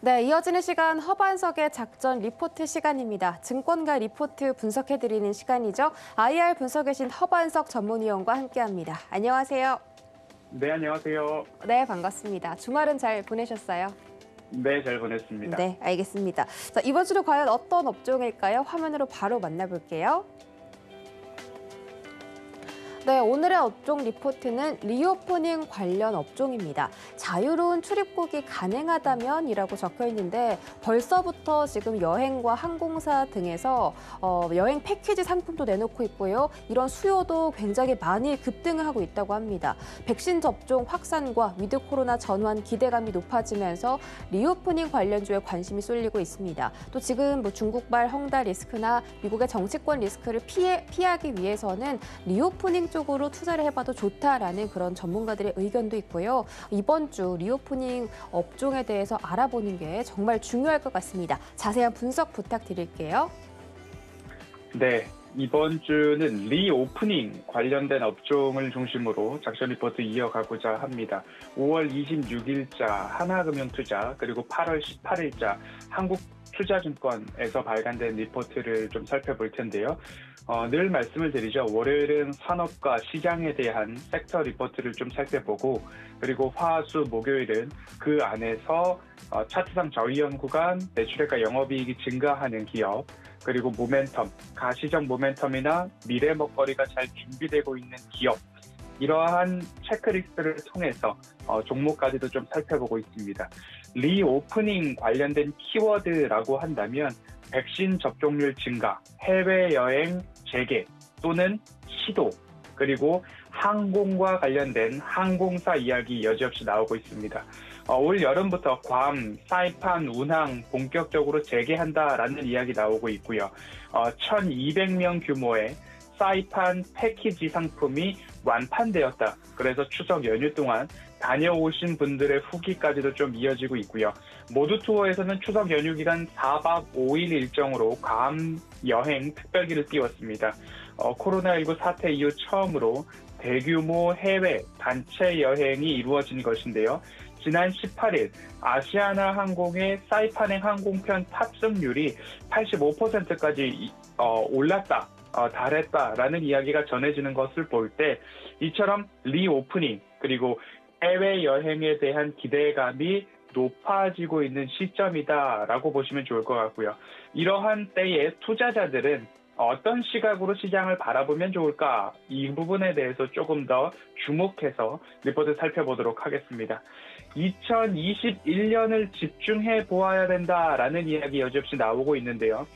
네, 이어지는 시간 허반석의 작전 리포트 시간입니다. 증권가 리포트 분석해드리는 시간이죠. IR 분석에 신 허반석 전문위원과 함께합니다. 안녕하세요. 네, 안녕하세요. 네, 반갑습니다. 주말은 잘 보내셨어요? 네, 잘 보냈습니다. 네, 알겠습니다. 자, 이번 주는 과연 어떤 업종일까요? 화면으로 바로 만나볼게요. 네, 오늘의 업종 리포트는 리오프닝 관련 업종입니다. 자유로운 출입국이 가능하다면이라고 적혀 있는데 벌써부터 지금 여행과 항공사 등에서 여행 패키지 상품도 내놓고 있고요. 이런 수요도 굉장히 많이 급등하고 있다고 합니다. 백신 접종 확산과 위드 코로나 전환 기대감이 높아지면서 리오프닝 관련주에 관심이 쏠리고 있습니다. 또 지금 중국발 헝다 리스크나 미국의 정치권 리스크를 피하기 위해서는 리오프닝 쪽으로 투자를 해봐도 좋다라는 그런 전문가들의 의견도 있고요. 이번 주 리오프닝 업종에 대해서 알아보는 게 정말 중요할 것 같습니다. 자세한 분석 부탁드릴게요. 네, 이번 주는 리오프닝 관련된 업종을 중심으로 작전 리포트 이어가고자 합니다. 5월 26일자 하나금융투자 그리고 8월 18일자 한국투자증권에서 발간된 리포트를 좀 살펴볼 텐데요. 늘 말씀을 드리죠. 월요일은 산업과 시장에 대한 섹터 리포트를 좀 살펴보고 그리고 화, 수, 목요일은 그 안에서 차트상 저이연 구간, 매출액과 영업이익이 증가하는 기업 그리고 모멘텀, 가시적 모멘텀이나 미래 먹거리가 잘 준비되고 있는 기업 이러한 체크리스트를 통해서 종목까지도 좀 살펴보고 있습니다. 리오프닝 관련된 키워드라고 한다면 백신 접종률 증가, 해외여행 재개 또는 시도, 그리고 항공과 관련된 항공사 이야기 여지없이 나오고 있습니다. 올 여름부터 괌, 사이판 운항 본격적으로 재개한다라는 이야기 나오고 있고요. 1,200명 규모의 사이판 패키지 상품이 완판되었다. 그래서 추석 연휴 동안 다녀오신 분들의 후기까지도 좀 이어지고 있고요. 모두투어에서는 추석 연휴 기간 4박 5일 일정으로 괌 여행 특별기를 띄웠습니다. 코로나19 사태 이후 처음으로 대규모 해외 단체 여행이 이루어진 것인데요. 지난 18일 아시아나 항공의 사이판행 항공편 탑승률이 85%까지 올랐다. 달했다라는 이야기가 전해지는 것을 볼 때 이처럼 리오프닝 그리고 해외여행에 대한 기대감이 높아지고 있는 시점이다라고 보시면 좋을 것 같고요. 이러한 때에 투자자들은 어떤 시각으로 시장을 바라보면 좋을까? 이 부분에 대해서 조금 더 주목해서 리포트 살펴보도록 하겠습니다. 2021년을 집중해 보아야 된다라는 이야기 여지없이 나오고 있는데요.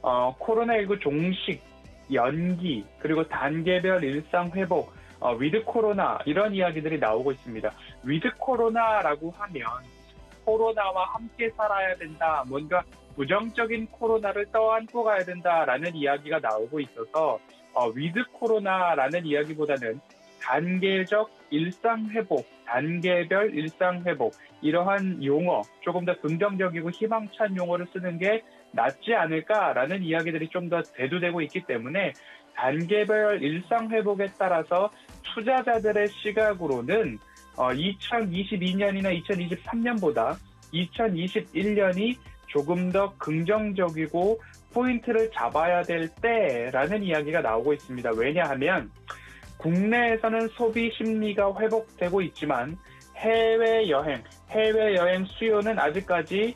코로나19 종식 연기, 그리고 단계별 일상 회복, 위드 코로나 이런 이야기들이 나오고 있습니다. 위드 코로나라고 하면 코로나와 함께 살아야 된다, 뭔가 부정적인 코로나를 떠안고 가야 된다라는 이야기가 나오고 있어서 위드 코로나라는 이야기보다는 단계적 일상 회복, 단계별 일상 회복 이러한 용어, 조금 더 긍정적이고 희망찬 용어를 쓰는 게 낫지 않을까라는 이야기들이 좀 더 대두되고 있기 때문에 단계별 일상 회복에 따라서 투자자들의 시각으로는 2022년이나 2023년보다 2021년이 조금 더 긍정적이고 포인트를 잡아야 될 때라는 이야기가 나오고 있습니다. 왜냐하면 국내에서는 소비 심리가 회복되고 있지만 해외여행 수요는 아직까지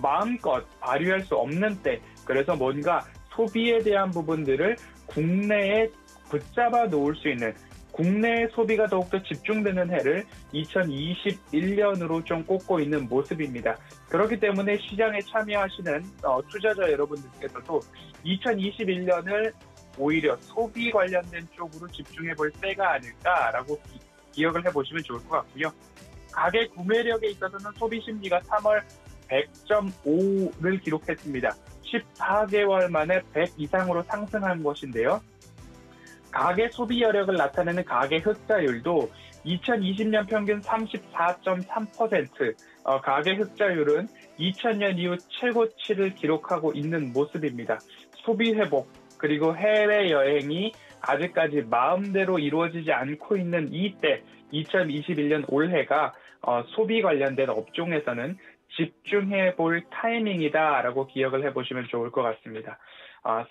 마음껏 발휘할 수 없는 때, 그래서 뭔가 소비에 대한 부분들을 국내에 붙잡아 놓을 수 있는 국내 소비가 더욱더 집중되는 해를 2021년으로 좀 꼽고 있는 모습입니다. 그렇기 때문에 시장에 참여하시는 투자자 여러분들께서도 2021년을 오히려 소비 관련된 쪽으로 집중해 볼 때가 아닐까라고 기억을 해보시면 좋을 것 같고요. 가계 구매력에 있어서는 소비 심리가 3월 100.5를 기록했습니다. 14개월 만에 100 이상으로 상승한 것인데요. 가계 소비 여력을 나타내는 가계 흑자율도 2020년 평균 34.3%, 가계 흑자율은 2000년 이후 최고치를 기록하고 있는 모습입니다. 소비 회복, 그리고 해외여행이 아직까지 마음대로 이루어지지 않고 있는 이때 2021년 올해가 소비 관련된 업종에서는 집중해 볼 타이밍이다라고 기억을 해보시면 좋을 것 같습니다.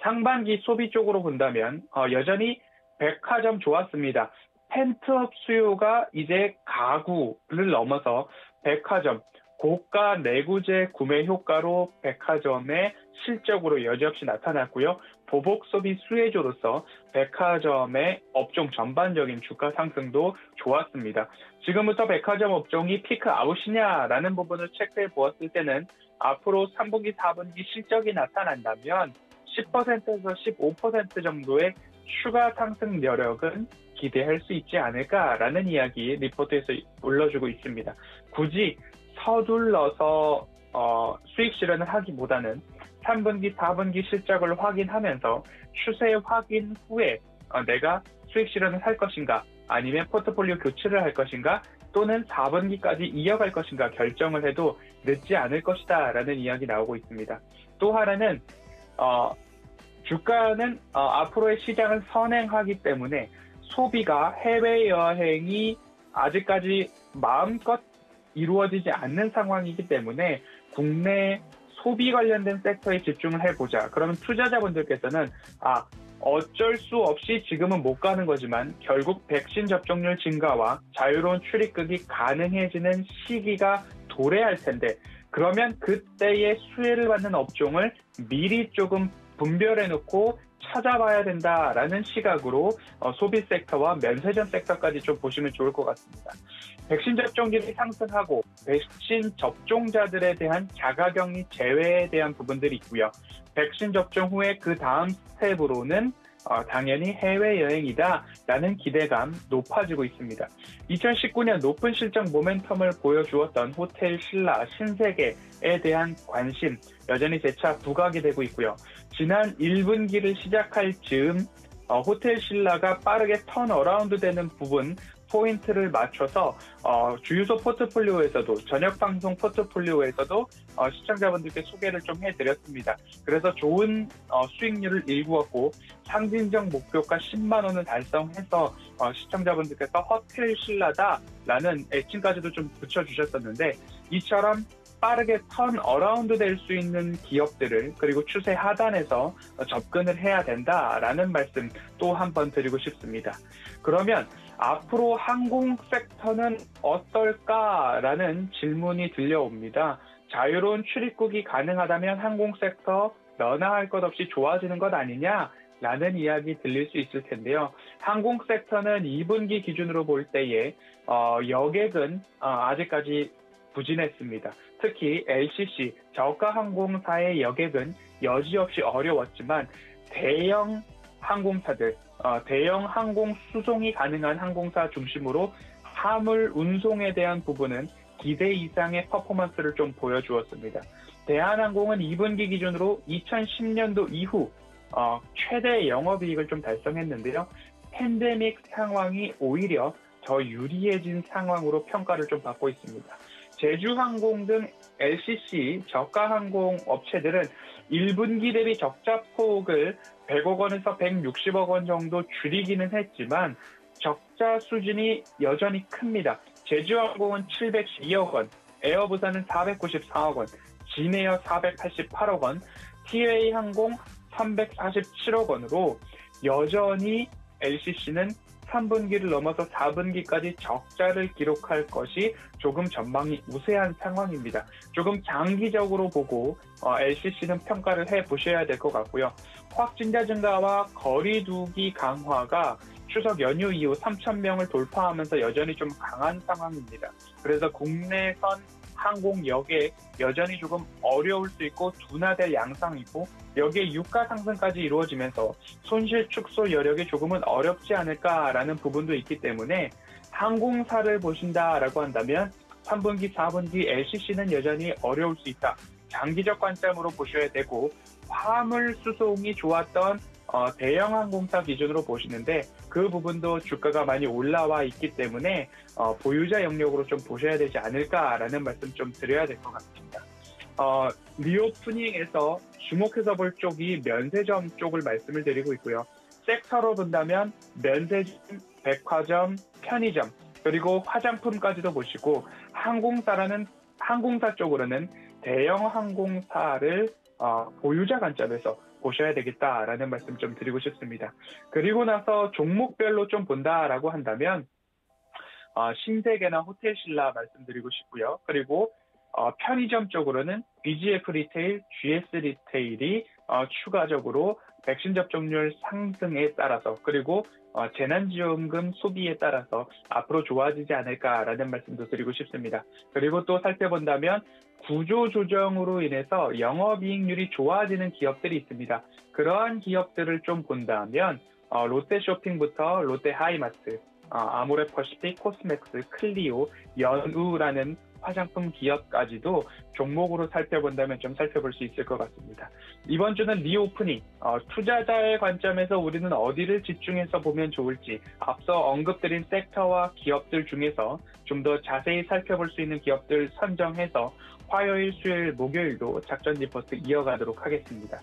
상반기 소비 쪽으로 본다면 여전히 백화점 좋았습니다. 펜트업 수요가 이제 가구를 넘어서 백화점, 고가 내구재 구매 효과로 백화점의 실적으로 여지없이 나타났고요. 보복 소비 수혜주로서 백화점의 업종 전반적인 주가 상승도 좋았습니다. 지금부터 백화점 업종이 피크 아웃이냐라는 부분을 체크해 보았을 때는 앞으로 3분기, 4분기 실적이 나타난다면 10%에서 15% 정도의 추가 상승 여력은 기대할 수 있지 않을까라는 이야기 리포트에서 올려주고 있습니다. 굳이 서둘러서 수익 실현을 하기보다는 3분기, 4분기 실적을 확인하면서 추세 확인 후에 내가 수익 실현을 할 것인가 아니면 포트폴리오 교체를 할 것인가 또는 4분기까지 이어갈 것인가 결정을 해도 늦지 않을 것이다 라는 이야기 나오고 있습니다. 또 하나는 주가는 앞으로의 시장을 선행하기 때문에 소비가 해외여행이 아직까지 마음껏 이루어지지 않는 상황이기 때문에 국내 소비 관련된 섹터에 집중을 해보자. 그러면 투자자분들께서는 어쩔 수 없이 지금은 못 가는 거지만 결국 백신 접종률 증가와 자유로운 출입국이 가능해지는 시기가 도래할 텐데 그러면 그때의 수혜를 받는 업종을 미리 조금 분별해놓고 찾아봐야 된다라는 시각으로 소비 섹터와 면세점 섹터까지 좀 보시면 좋을 것 같습니다. 백신 접종률이 상승하고 백신 접종자들에 대한 자가격리 제외에 대한 부분들이 있고요. 백신 접종 후에 그 다음 스텝으로는 당연히 해외여행이다라는 기대감 높아지고 있습니다. 2019년 높은 실적 모멘텀을 보여주었던 호텔 신라, 신세계에 대한 관심 여전히 재차 부각이 되고 있고요. 지난 1분기를 시작할 즈음 호텔 신라가 빠르게 턴어라운드 되는 부분 포인트를 맞춰서 주유소 포트폴리오에서도 저녁 방송 포트폴리오에서도 시청자분들께 소개를 좀 해드렸습니다. 그래서 좋은 수익률을 일구었고 상징적 목표가 10만 원을 달성해서 시청자분들께서 호텔 신라다라는 애칭까지도 좀 붙여주셨었는데 이처럼 빠르게 턴 어라운드 될 수 있는 기업들을 그리고 추세 하단에서 접근을 해야 된다라는 말씀 또 한 번 드리고 싶습니다. 그러면 앞으로 항공 섹터는 어떨까라는 질문이 들려옵니다. 자유로운 출입국이 가능하다면 항공 섹터 면하할 것 없이 좋아지는 것 아니냐라는 이야기 들릴 수 있을 텐데요. 항공 섹터는 2분기 기준으로 볼 때에 여객은 아직까지 부진했습니다. 특히 LCC, 저가 항공사의 여객은 여지없이 어려웠지만 대형 항공사들, 대형 항공 수송이 가능한 항공사 중심으로 화물 운송에 대한 부분은 기대 이상의 퍼포먼스를 좀 보여주었습니다. 대한항공은 2분기 기준으로 2010년도 이후 최대 영업이익을 좀 달성했는데요. 팬데믹 상황이 오히려 더 유리해진 상황으로 평가를 좀 받고 있습니다. 제주항공 등 LCC 저가 항공 업체들은 1분기 대비 적자 폭을 100억 원에서 160억 원 정도 줄이기는 했지만 적자 수준이 여전히 큽니다. 제주항공은 712억 원, 에어부산은 494억 원, 진에어 488억 원, 티웨이항공 347억 원으로 여전히 LCC는 3분기를 넘어서 4분기까지 적자를 기록할 것이 조금 전망이 우세한 상황입니다. 조금 장기적으로 보고 LCC는 평가를 해보셔야 될 것 같고요. 확진자 증가와 거리두기 강화가 추석 연휴 이후 3,000명을 돌파하면서 여전히 좀 강한 상황입니다. 그래서 국내선 항공역에 여전히 조금 어려울 수 있고 둔화될 양상이고 여기에 유가 상승까지 이루어지면서 손실 축소 여력이 조금은 어렵지 않을까라는 부분도 있기 때문에 항공사를 보신다라고 한다면 3분기, 4분기 LCC는 여전히 어려울 수 있다. 장기적 관점으로 보셔야 되고 화물 수송이 좋았던 대형 항공사 기준으로 보시는데 그 부분도 주가가 많이 올라와 있기 때문에 보유자 영역으로 좀 보셔야 되지 않을까라는 말씀 좀 드려야 될 것 같습니다. 리오프닝에서 주목해서 볼 쪽이 면세점 쪽을 말씀을 드리고 있고요. 섹터로 본다면 면세점, 백화점, 편의점, 그리고 화장품까지도 보시고 항공사라는 항공사 쪽으로는 대형 항공사를 보유자 관점에서 보셔야 되겠다라는 말씀 좀 드리고 싶습니다. 그리고 나서 종목별로 좀 본다라고 한다면 신세계나 호텔신라 말씀드리고 싶고요. 그리고 편의점 쪽으로는 BGF 리테일, GS 리테일이 추가적으로 백신 접종률 상승에 따라서 그리고 재난지원금 소비에 따라서 앞으로 좋아지지 않을까라는 말씀도 드리고 싶습니다. 그리고 또 살펴본다면 구조조정으로 인해서 영업이익률이 좋아지는 기업들이 있습니다. 그러한 기업들을 좀 본다면 롯데쇼핑부터 롯데하이마트, 아모레퍼시픽, 코스맥스, 클리오, 연우라는 화장품 기업까지도 종목으로 살펴본다면 좀 살펴볼 수 있을 것 같습니다. 이번 주는 리오프닝, 투자자의 관점에서 우리는 어디를 집중해서 보면 좋을지 앞서 언급드린 섹터와 기업들 중에서 좀 더 자세히 살펴볼 수 있는 기업들 선정해서 화요일, 수요일, 목요일도 작전 리포트 이어가도록 하겠습니다.